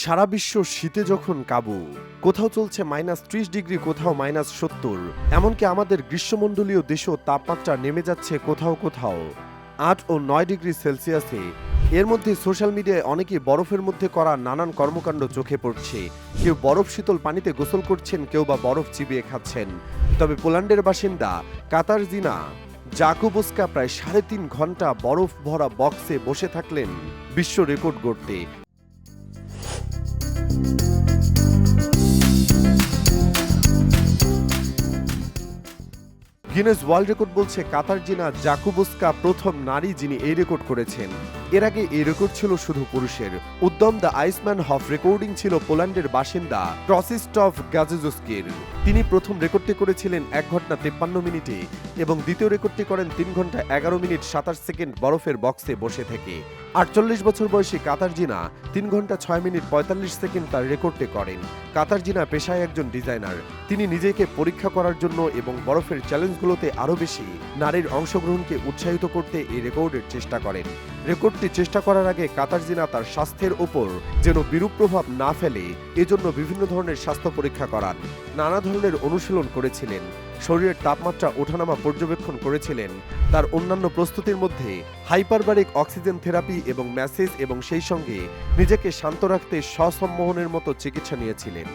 সারা বিশ্ব শীতে যখন কাবু, কোথাও চলছে -30 ডিগ্রি, কোথাও -70, এমনকি আমাদের গ্রীষ্মমণ্ডলীয় দেশেও তাপমাত্রা নেমে যাচ্ছে কোথাও কোথাও 8 ও 9 ডিগ্রি সেলসিয়াসে। এর মধ্যে সোশ্যাল মিডিয়ায় অনেকেই বরফের মধ্যে করা নানান কর্মকাণ্ড চোখে পড়ছে। কেউ বরফ শীতল পানিতে গোসল করছেন, কেউ বা বরফ চিবিয়ে খাচ্ছেন। তবে পোল্যান্ডের বাসিন্দা কাতারজিনা জাকুবস্কা প্রায় 3.5 ঘন্টা বরফ ভরা বক্সে বসে থাকলেন বিশ্ব রেকর্ড গড়তে। গিনেস ওয়ার্ল্ড রেকর্ড বলছে কাতারজিনা জাকুবস্কা প্রথম নারী যিনি এই রেকর্ড করেছেন। এর আগে এই রেকর্ড ছিল শুধু পুরুষের। উদ্যম দ্য আইসম্যান হফ রেকর্ডিং ছিল পোল্যান্ডের বাসিন্দা ক্রসিস্টফ গাজেজস্কির। তিনি প্রথম রেকর্ডটি করেছিলেন 1 ঘন্টা 53 মিনিটে এবং দ্বিতীয় রেকর্ডটি করেন 3 ঘন্টা 11 মিনিট 27 সেকেন্ড বরফের বক্সে বসে থেকে। 48 বছর বয়সী কাতারজিনা 3 ঘন্টা 6 মিনিট 45 সেকেন্ড তার রেকর্ডটি করেন। কাতারজিনা পেশায় একজন ডিজাইনার। তিনি নিজেকে পরীক্ষা করার জন্য এবং বরফের চ্যালেঞ্জগুলোতে আরও বেশি নারীর অংশগ্রহণকে উৎসাহিত করতে এই রেকর্ডের চেষ্টা করেন। রেকর্ডটি চেষ্টা করার আগে কাতারজিনা তার স্বাস্থ্যের ওপর যেন বিরূপ প্রভাব না ফেলে এজন্য বিভিন্ন ধরনের স্বাস্থ্য পরীক্ষা করান, নানা ধরনের অনুশীলন করেছিলেন, শরীরের তাপমাত্রা ওঠানামা পর্যবেক্ষণ করেছিলেন। তার অন্যান্য প্রস্তুতির মধ্যে হাইপারবারিক অক্সিজেন থেরাপি এবং ম্যাসেজ এবং সেই সঙ্গে নিজেকে শান্ত রাখতে স্বসম্মোহনের মতো চিকিৎসা নিয়েছিলেন।